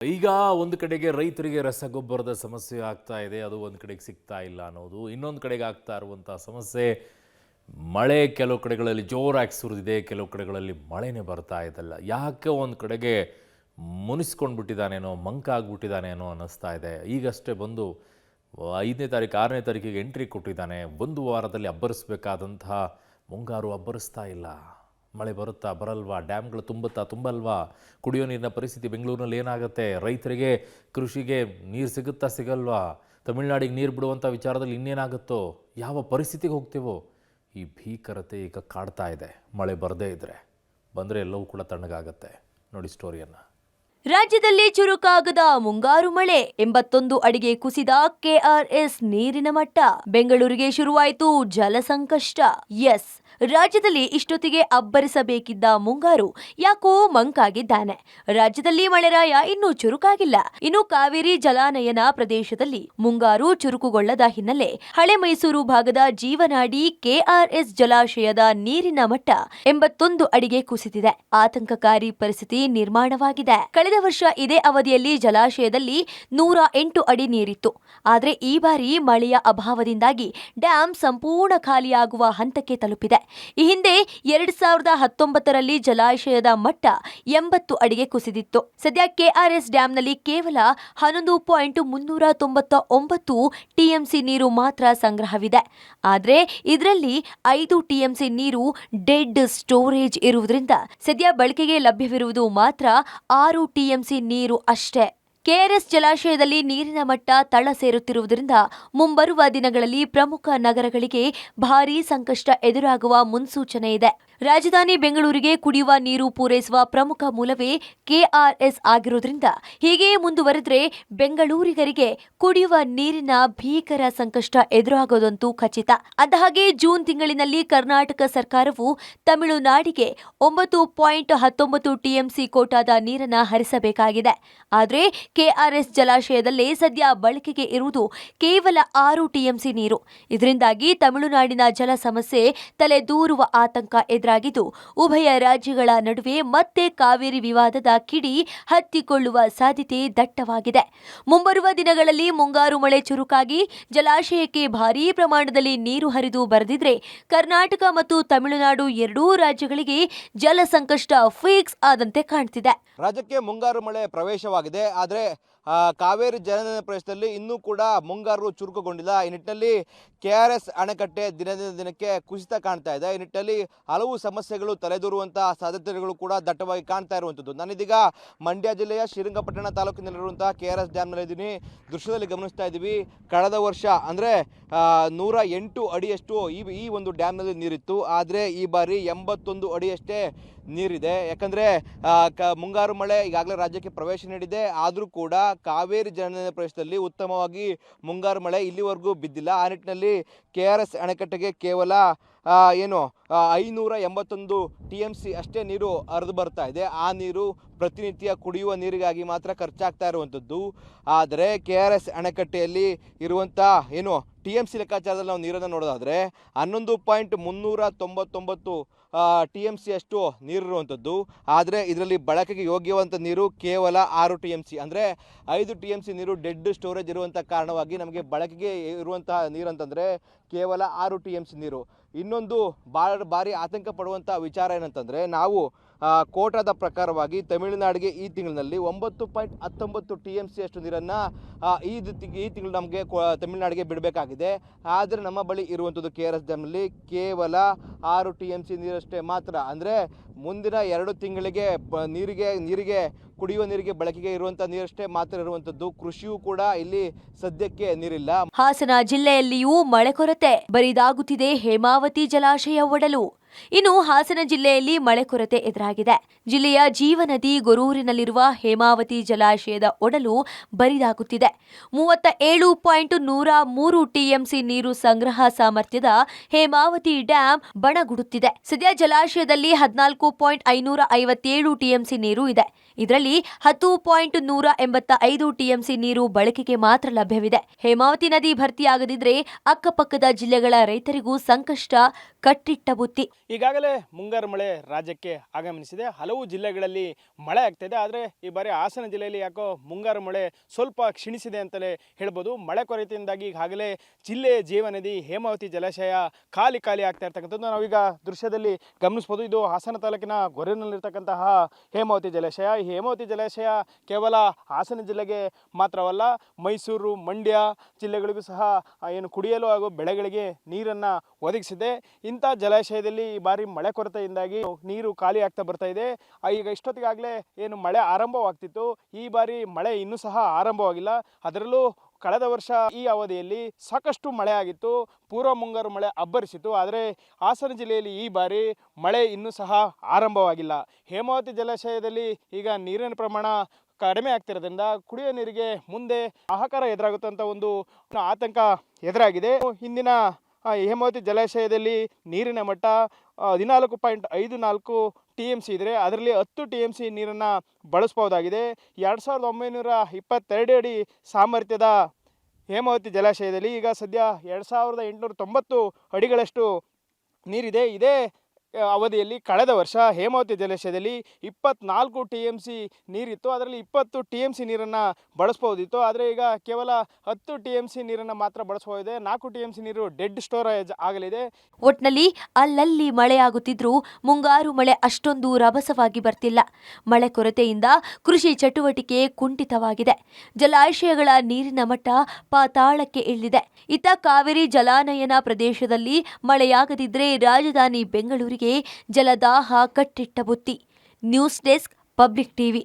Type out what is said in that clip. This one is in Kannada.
ಈಗ ಒಂದು ಕಡೆಗೆ ರೈತರಿಗೆ ರಸಗೊಬ್ಬರದ ಸಮಸ್ಯೆ ಆಗ್ತಾ ಇದೆ, ಅದು ಒಂದು ಕಡೆಗೆ ಸಿಗ್ತಾ ಇಲ್ಲ ಅನ್ನೋದು. ಇನ್ನೊಂದು ಕಡೆಗೆ ಆಗ್ತಾ ಇರುವಂಥ ಸಮಸ್ಯೆ ಮಳೆ ಕೆಲವು ಕಡೆಗಳಲ್ಲಿ ಜೋರಾಗಿ ಸುರಿದಿದೆ, ಕೆಲವು ಕಡೆಗಳಲ್ಲಿ ಮಳೆನೇ ಬರ್ತಾ ಇದಲ್ಲ. ಯಾಕೆ ಒಂದು ಕಡೆಗೆ ಮುನಿಸ್ಕೊಂಡು ಬಿಟ್ಟಿದ್ದಾನೇನೋ, ಮಂಕಾಗ್ಬಿಟ್ಟಿದ್ದಾನೇನೋ ಅನ್ನಿಸ್ತಾ ಇದೆ. ಈಗಷ್ಟೇ ಬಂದು 5ನೇ ತಾರೀಕು 6ನೇ ತಾರೀಕಿಗೆ ಎಂಟ್ರಿ ಕೊಟ್ಟಿದ್ದಾನೆ. ಒಂದು ವಾರದಲ್ಲಿ ಅಬ್ಬರಿಸಬೇಕಾದಂತಹ ಮುಂಗಾರು ಅಬ್ಬರಿಸ್ತಾ ಇಲ್ಲ. ಮಳೆ ಬರುತ್ತಾ ಬರಲ್ವಾ? ಡ್ಯಾಮ್ಗಳು ತುಂಬಲ್ವಾ? ಕುಡಿಯೋ ನೀರಿನ ಪರಿಸ್ಥಿತಿ ಬೆಂಗಳೂರಿನಲ್ಲಿ ಏನಾಗುತ್ತೆ? ರೈತರಿಗೆ ಕೃಷಿಗೆ ನೀರು ಸಿಗುತ್ತಾ ಸಿಗಲ್ವಾ? ತಮಿಳುನಾಡಿಗೆ ನೀರು ಬಿಡುವಂಥ ವಿಚಾರದಲ್ಲಿ ಇನ್ನೇನಾಗುತ್ತೋ? ಯಾವ ಪರಿಸ್ಥಿತಿಗೆ ಹೋಗ್ತೀವೋ? ಈ ಭೀಕರತೆ ಈಗ ಕಾಡ್ತಾ ಇದೆ. ಮಳೆ ಬರದೇ ಇದ್ದರೆ, ಬಂದರೆ ಎಲ್ಲವೂ ಕೂಡ ತಣ್ಣಗಾಗತ್ತೆ. ನೋಡಿ ಸ್ಟೋರಿಯನ್ನು. ರಾಜ್ಯದಲ್ಲಿ ಚುರುಕಾಗದ ಮುಂಗಾರು ಮಳೆ, 81 ಅಡಿಗೆ ಕುಸಿದ ಕೆಆರ್ಎಸ್ ನೀರಿನ ಮಟ್ಟ. ಬೆಂಗಳೂರಿಗೆ ಶುರುವಾಯಿತು ಜಲ ಸಂಕಷ್ಟ. ಎಸ್, ರಾಜ್ಯದಲ್ಲಿ ಇಷ್ಟೊತ್ತಿಗೆ ಅಬ್ಬರಿಸಬೇಕಿದ್ದ ಮುಂಗಾರು ಯಾಕೋ ಮಂಕಾಗಿದ್ದಾನೆ. ರಾಜ್ಯದಲ್ಲಿ ಮಳೆರಾಯ ಇನ್ನೂ ಚುರುಕಾಗಿಲ್ಲ. ಇನ್ನು ಕಾವೇರಿ ಜಲಾನಯನ ಪ್ರದೇಶದಲ್ಲಿ ಮುಂಗಾರು ಚುರುಕುಗೊಳ್ಳದ ಹಿನ್ನೆಲೆ ಹಳೆ ಮೈಸೂರು ಭಾಗದ ಜೀವನಾಡಿ ಕೆಆರ್ಎಸ್ ಜಲಾಶಯದ ನೀರಿನ ಮಟ್ಟ 81 ಅಡಿಗೆ ಕುಸಿದಿದೆ. ಆತಂಕಕಾರಿ ಪರಿಸ್ಥಿತಿ ನಿರ್ಮಾಣವಾಗಿದೆ. ಕಳೆದ ವರ್ಷ ಇದೇ ಅವಧಿಯಲ್ಲಿ ಜಲಾಶಯದಲ್ಲಿ 108 ಅಡಿ ನೀರಿತ್ತು. ಆದರೆ ಈ ಬಾರಿ ಮಳೆಯ ಅಭಾವದಿಂದಾಗಿ ಡ್ಯಾಂ ಸಂಪೂರ್ಣ ಖಾಲಿಯಾಗುವ ಹಂತಕ್ಕೆ ತಲುಪಿದೆ. ಈ ಹಿಂದೆ 2019ರಲ್ಲಿ ಜಲಾಶಯದ ಮಟ್ಟ 80 ಅಡಿಗೆ ಕುಸಿದಿತ್ತು. ಸದ್ಯ ಕೆಆರ್ಎಸ್ ಡ್ಯಾಂನಲ್ಲಿ ಕೇವಲ 11.399 ಟಿಎಂಸಿ ನೀರು ಮಾತ್ರ ಸಂಗ್ರಹವಿದೆ. ಆದರೆ ಇದರಲ್ಲಿ 5 ಟಿಎಂಸಿ ನೀರು ಡೆಡ್ ಸ್ಟೋರೇಜ್ ಇರುವುದರಿಂದ ಸದ್ಯ ಬಳಕೆಗೆ ಲಭ್ಯವಿರುವುದು ಮಾತ್ರ 6 ಟಿಎಂಸಿ ನೀರು ಅಷ್ಟೇ. ಕೆಆರ್ಎಸ್ ಜಲಾಶಯದಲ್ಲಿ ನೀರಿನ ಮಟ್ಟ ತಳ ಸೇರುತ್ತಿರುವುದರಿಂದ ಮುಂಬರುವ ದಿನಗಳಲ್ಲಿ ಪ್ರಮುಖ ನಗರಗಳಿಗೆ ಭಾರೀ ಸಂಕಷ್ಟ ಎದುರಾಗುವ ಮುನ್ಸೂಚನೆ ಇದೆ. ರಾಜಧಾನಿ ಬೆಂಗಳೂರಿಗೆ ಕುಡಿಯುವ ನೀರು ಪೂರೈಸುವ ಪ್ರಮುಖ ಮೂಲವೇ ಕೆಆರ್ಎಸ್ ಆಗಿರುವುದರಿಂದ ಹೀಗೆ ಮುಂದುವರೆದರೆ ಬೆಂಗಳೂರಿಗರಿಗೆ ಕುಡಿಯುವ ನೀರಿನ ಭೀಕರ ಸಂಕಷ್ಟ ಎದುರಾಗೋದಂತೂ ಖಚಿತ. ಅಂದಹಾಗೆ ಜೂನ್ ತಿಂಗಳಿನಲ್ಲಿ ಕರ್ನಾಟಕ ಸರ್ಕಾರವು ತಮಿಳುನಾಡಿಗೆ 9.19 ಟಿಎಂಸಿ ಕೋಟಾದ ನೀರನ್ನು ಹರಿಸಬೇಕಾಗಿದೆ. ಆದರೆ ಕೆಆರ್ಎಸ್ ಜಲಾಶಯದಲ್ಲೇ ಸದ್ಯ ಬಳಕೆಗೆ ಇರುವುದು ಕೇವಲ 6 ಟಿಎಂಸಿ ನೀರು. ಇದರಿಂದಾಗಿ ತಮಿಳುನಾಡಿನ ಜಲ ಸಮಸ್ಯೆ ತಲೆದೂರುವ ಆತಂಕ ಎದುರಾಗಿದ್ದು, ಉಭಯ ರಾಜ್ಯಗಳ ನಡುವೆ ಮತ್ತೆ ಕಾವೇರಿ ವಿವಾದದ ಕಿಡಿ ಹತ್ತಿಕೊಳ್ಳುವ ಸಾಧ್ಯತೆ ದಟ್ಟವಾಗಿದೆ. ಮುಂಬರುವ ದಿನಗಳಲ್ಲಿ ಮುಂಗಾರು ಮಳೆ ಚುರುಕಾಗಿ ಜಲಾಶಯಕ್ಕೆ ಭಾರೀ ಪ್ರಮಾಣದಲ್ಲಿ ನೀರು ಹರಿದು ಬರದಿದ್ರೆ ಕರ್ನಾಟಕ ಮತ್ತು ತಮಿಳುನಾಡು ಎರಡೂ ರಾಜ್ಯಗಳಿಗೆ ಜಲ ಸಂಕಷ್ಟ ಫಿಕ್ಸ್ ಆದಂತೆ ಕಾಣ್ತಿದೆ. ರಾಜ್ಯಕ್ಕೆ ಮುಂಗಾರು ಮಳೆ ಪ್ರವೇಶವಾಗಿದೆ. ಆದರೆ ಕಾವೇರಿ ಜಲಾನಯನ ಪ್ರದೇಶದಲ್ಲಿ ಇನ್ನೂ ಕೂಡ ಮುಂಗಾರು ಚುರುಕುಗೊಂಡಿಲ್ಲ. ಈ ನಿಟ್ಟಿನಲ್ಲಿ ಕೆಆರ್ಎಸ್ ಅಣೆಕಟ್ಟೆ ದಿನದಿಂದ ದಿನಕ್ಕೆ ಕುಸಿತ ಕಾಣ್ತಾ ಇದೆ. ಈ ನಿಟ್ಟಿನಲ್ಲಿ ಹಲವು ಸಮಸ್ಯೆಗಳು ತಲೆದೂರುವಂತಹ ಸಾಧ್ಯತೆಗಳು ಕೂಡ ದಟ್ಟವಾಗಿ ಕಾಣ್ತಾ ಇರುವಂಥದ್ದು. ನಾನಿದೀಗ ಮಂಡ್ಯ ಜಿಲ್ಲೆಯ ಶ್ರೀರಂಗಪಟ್ಟಣ ತಾಲೂಕಿನಲ್ಲಿರುವಂತಹ ಕೆಆರ್ಎಸ್ ಡ್ಯಾಮ್ನಲ್ಲಿದ್ದೀನಿ. ದೃಶ್ಯದಲ್ಲಿ ಗಮನಿಸ್ತಾ ಇದ್ದೀವಿ, ಕಳೆದ ವರ್ಷ ಅಂದರೆ 108 ಅಡಿಯಷ್ಟು ಈ ಒಂದು ಡ್ಯಾಮ್ನಲ್ಲಿ ನೀರಿತ್ತು. ಆದರೆ ಈ ಬಾರಿ 81 ಅಡಿಯಷ್ಟೇ ನೀರಿದೆ. ಯಾಕಂದರೆ ಮುಂಗಾರು ಮಳೆ ಈಗಾಗಲೇ ರಾಜ್ಯಕ್ಕೆ ಪ್ರವೇಶ ನೀಡಿದೆ. ಆದರೂ ಕೂಡ ಕಾವೇರಿ ಜಲಾನಯನ ಪ್ರದೇಶದಲ್ಲಿ ಉತ್ತಮವಾಗಿ ಮುಂಗಾರು ಮಳೆ ಇಲ್ಲಿವರೆಗೂ ಬಿದ್ದಿಲ್ಲ. ಆ ನಿಟ್ಟಿನಲ್ಲಿ ಕೆಆರ್ಎಸ್ ಅಣೆಕಟ್ಟೆಗೆ ಕೇವಲ 581 ಟಿಎಂಸಿ ಅಷ್ಟೇ ನೀರು ಹರಿದು ಬರ್ತಾ ಇದೆ. ಆ ನೀರು ಪ್ರತಿನಿತ್ಯ ಕುಡಿಯುವ ನೀರಿಗಾಗಿ ಮಾತ್ರ ಖರ್ಚಾಗ್ತಾ ಇರುವಂಥದ್ದು. ಆದರೆ ಕೆಆರ್ಎಸ್ ಅಣೆಕಟ್ಟೆಯಲ್ಲಿ ಇರುವಂಥ ಟಿಎಂಸಿ ಲೆಕ್ಕಾಚಾರದಲ್ಲಿ ನಾವು ನೀರನ್ನು ನೋಡೋದಾದರೆ 11.399 ಟಿಎಂಸಿ ಅಷ್ಟು ನೀರಿರುವಂಥದ್ದು. ಆದರೆ ಇದರಲ್ಲಿ ಬಳಕೆಗೆ ಯೋಗ್ಯವಂಥ ನೀರು ಕೇವಲ 6 ಟಿಎಂಸಿ, ಅಂದರೆ 5 ಟಿಎಂಸಿ ನೀರು ಡೆಡ್ ಸ್ಟೋರೇಜ್ ಇರುವಂಥ ಕಾರಣವಾಗಿ ನಮಗೆ ಬಳಕೆಗೆ ಇರುವಂತಹ ನೀರಂತಂದರೆ ಕೇವಲ 6 ಟಿಎಂಸಿ ನೀರು. ಇನ್ನೊಂದು ಭಾರಿ ಆತಂಕ ಪಡುವಂಥ ವಿಚಾರ ಏನಂತಂದರೆ, ನಾವು ಕೋಟಾದ ಪ್ರಕಾರವಾಗಿ ತಮಿಳುನಾಡಿಗೆ ಈ ತಿಂಗಳಿನಲ್ಲಿ 9.19 ಟಿಎಂಸಿ ಅಷ್ಟು ನೀರನ್ನು ಈ ತಿಂಗಳು ನಮಗೆ ತಮಿಳುನಾಡಿಗೆ ಬಿಡಬೇಕಾಗಿದೆ. ಆದರೆ ನಮ್ಮ ಬಳಿ ಇರುವಂಥದ್ದು ಕೆಆರ್ಎಸ್ ಡ್ಯಾಮ್ನಲ್ಲಿ ಕೇವಲ 6 ಟಿಎಂಸಿ ನೀರಷ್ಟೇ ಮಾತ್ರ. ಅಂದರೆ ಮುಂದಿನ 2 ತಿಂಗಳಿಗೆ ನೀರಿಗೆ ಕುಡಿಯುವ ನೀರಿಗೆ ಬಳಕೆಗೆ ಇರುವಂಥ ನೀರಷ್ಟೇ ಮಾತ್ರ ಇರುವಂಥದ್ದು. ಕೃಷಿಯೂ ಕೂಡ ಇಲ್ಲಿ ಸದ್ಯಕ್ಕೆ ನೀರಿಲ್ಲ. ಹಾಸನ ಜಿಲ್ಲೆಯಲ್ಲಿಯೂ ಮಳೆ ಕೊರತೆ, ಬರಿದಾಗುತ್ತಿದೆ ಹೇಮಾವತಿ ಜಲಾಶಯ ಒಡಲು. ಇನ್ನು ಹಾಸನ ಜಿಲ್ಲೆಯಲ್ಲಿ ಮಳೆ ಕೊರತೆ ಎದುರಾಗಿದೆ. ಜಿಲ್ಲೆಯ ಜೀವನದಿ ಗೊರೂರಿನಲ್ಲಿರುವ ಹೇಮಾವತಿ ಜಲಾಶಯದ ಒಡಲು ಬರಿದಾಗುತ್ತಿದೆ. 37.103 ಟಿಎಂಸಿ ನೀರು ಸಂಗ್ರಹ ಸಾಮರ್ಥ್ಯದ ಹೇಮಾವತಿ ಡ್ಯಾಂ ಬಣಗುಡುತ್ತಿದೆ. ಸದ್ಯ ಜಲಾಶಯದಲ್ಲಿ 14.557 ಟಿಎಂಸಿ ನೀರು ಇದೆ. ಇದರಲ್ಲಿ 10.185 ಟಿಎಂಸಿ ನೀರು ಬಳಕೆಗೆ ಮಾತ್ರ ಲಭ್ಯವಿದೆ. ಹೇಮಾವತಿ ನದಿ ಭರ್ತಿಯಾಗದಿದ್ರೆ ಅಕ್ಕಪಕ್ಕದ ಜಿಲ್ಲೆಗಳ ರೈತರಿಗೂ ಸಂಕಷ್ಟ ಕಟ್ಟಿಟ್ಟ ಬುತ್ತಿ. ಈಗಾಗಲೇ ಮುಂಗಾರು ಮಳೆ ರಾಜ್ಯಕ್ಕೆ ಆಗಮಿಸಿದೆ. ಹಲವು ಜಿಲ್ಲೆಗಳಲ್ಲಿ ಮಳೆ ಆಗ್ತಾಯಿದೆ. ಆದರೆ ಈ ಬಾರಿ ಹಾಸನ ಜಿಲ್ಲೆಯಲ್ಲಿ ಯಾಕೋ ಮುಂಗಾರು ಮಳೆ ಸ್ವಲ್ಪ ಕ್ಷೀಣಿಸಿದೆ ಅಂತಲೇ ಹೇಳ್ಬೋದು. ಮಳೆ ಕೊರತೆಯಿಂದಾಗಿ ಈಗಾಗಲೇ ಜಿಲ್ಲೆಯ ಜೀವನದಿ ಹೇಮಾವತಿ ಜಲಾಶಯ ಖಾಲಿ ಆಗ್ತಾ ಇರ್ತಕ್ಕಂಥದ್ದು ನಾವೀಗ ದೃಶ್ಯದಲ್ಲಿ ಗಮನಿಸ್ಬೋದು. ಇದು ಹಾಸನ ತಾಲೂಕಿನ ಗೊರೆನಲ್ಲಿರ್ತಕ್ಕಂತಹ ಹೇಮಾವತಿ ಜಲಾಶಯ. ಈ ಹೇಮಾವತಿ ಜಲಾಶಯ ಕೇವಲ ಹಾಸನ ಜಿಲ್ಲೆಗೆ ಮಾತ್ರವಲ್ಲ, ಮೈಸೂರು, ಮಂಡ್ಯ ಜಿಲ್ಲೆಗಳಿಗೂ ಸಹ ಏನು ಕುಡಿಯಲು ಹಾಗೂ ಬೆಳೆಗಳಿಗೆ ನೀರನ್ನು ಒದಗಿಸಿದೆ. ಇಂಥ ಜಲಾಶಯದಲ್ಲಿ ಈ ಬಾರಿ ಮಳೆ ಕೊರತೆಯಿಂದಾಗಿ ನೀರು ಖಾಲಿ ಆಗ್ತಾ ಬರ್ತಾ ಇದೆ. ಈಗ ಇಷ್ಟೊತ್ತಿಗಾಗಲೇ ಏನು ಮಳೆ ಆರಂಭವಾಗ್ತಿತ್ತು, ಈ ಬಾರಿ ಮಳೆ ಇನ್ನೂ ಸಹ ಆರಂಭವಾಗಿಲ್ಲ. ಅದರಲ್ಲೂ ಕಳೆದ ವರ್ಷ ಈ ಅವಧಿಯಲ್ಲಿ ಸಾಕಷ್ಟು ಮಳೆ ಆಗಿತ್ತು, ಪೂರ್ವ ಮುಂಗಾರು ಮಳೆ ಅಬ್ಬರಿಸಿತು. ಆದರೆ ಹಾಸನ ಜಿಲ್ಲೆಯಲ್ಲಿ ಈ ಬಾರಿ ಮಳೆ ಇನ್ನೂ ಸಹ ಆರಂಭವಾಗಿಲ್ಲ. ಹೇಮಾವತಿ ಜಲಾಶಯದಲ್ಲಿ ಈಗ ನೀರಿನ ಪ್ರಮಾಣ ಕಡಿಮೆ ಆಗ್ತಿರೋದ್ರಿಂದ ಕುಡಿಯೋ ನೀರಿಗೆ ಮುಂದೆ ಹಾಹಾಕಾರ ಎದುರಾಗುತ್ತಂತ ಒಂದು ಆತಂಕ ಎದುರಾಗಿದೆ. ಹಿಂದಿನ ಹೇಮಾವತಿ ಜಲಾಶಯದಲ್ಲಿ ನೀರಿನ ಮಟ್ಟ 14.54 TMC ಇದ್ದರೆ ಅದರಲ್ಲಿ 10 TMC ನೀರನ್ನು ಬಳಸ್ಬೋದಾಗಿದೆ. 2922 ಅಡಿ ಸಾಮರ್ಥ್ಯದ ಹೇಮಾವತಿ ಜಲಾಶಯದಲ್ಲಿ ಈಗ ಸದ್ಯ 2890 ಅಡಿಗಳಷ್ಟು ನೀರಿದೆ. ಇದೇ ಅವಧಿಯಲ್ಲಿ ಕಳೆದ ವರ್ಷ ಹೇಮಾವತಿ ಜಲಾಶಯದಲ್ಲಿ 24 TMC ನೀರಿತ್ತು. ಅದರಲ್ಲಿ 20 TMC ನೀರನ್ನು ಬಳಸ್ಬೋದಿತ್ತು. ಆದರೆ ಈಗ ಕೇವಲ 10 TMC ನೀರನ್ನು ಮಾತ್ರ ಬಳಸಬಹುದಿದೆ. 4 TMC ನೀರು ಡೆಡ್ ಸ್ಟೋರೇಜ್ ಆಗಲಿದೆ. ಒಟ್ನಲ್ಲಿ ಅಲ್ಲಲ್ಲಿ ಮಳೆಯಾಗುತ್ತಿದ್ರೂ ಮುಂಗಾರು ಮಳೆ ಅಷ್ಟೊಂದು ರಭಸವಾಗಿ ಬರ್ತಿಲ್ಲ. ಮಳೆ ಕೊರತೆಯಿಂದ ಕೃಷಿ ಚಟುವಟಿಕೆ ಕುಂಠಿತವಾಗಿದೆ. ಜಲಾಶಯಗಳ ನೀರಿನ ಮಟ್ಟ ಪಾತಾಳಕ್ಕೆ ಇಳಿದಿದೆ. ಇತ್ತ ಕಾವೇರಿ ಜಲಾನಯನ ಪ್ರದೇಶದಲ್ಲಿ ಮಳೆಯಾಗದಿದ್ರೆ ರಾಜಧಾನಿ ಬೆಂಗಳೂರಿಗೆ ಜಲದಾಹ ಕಟ್ಟಿಟ್ಟ ಬುತ್ತಿ. News desk, public TV.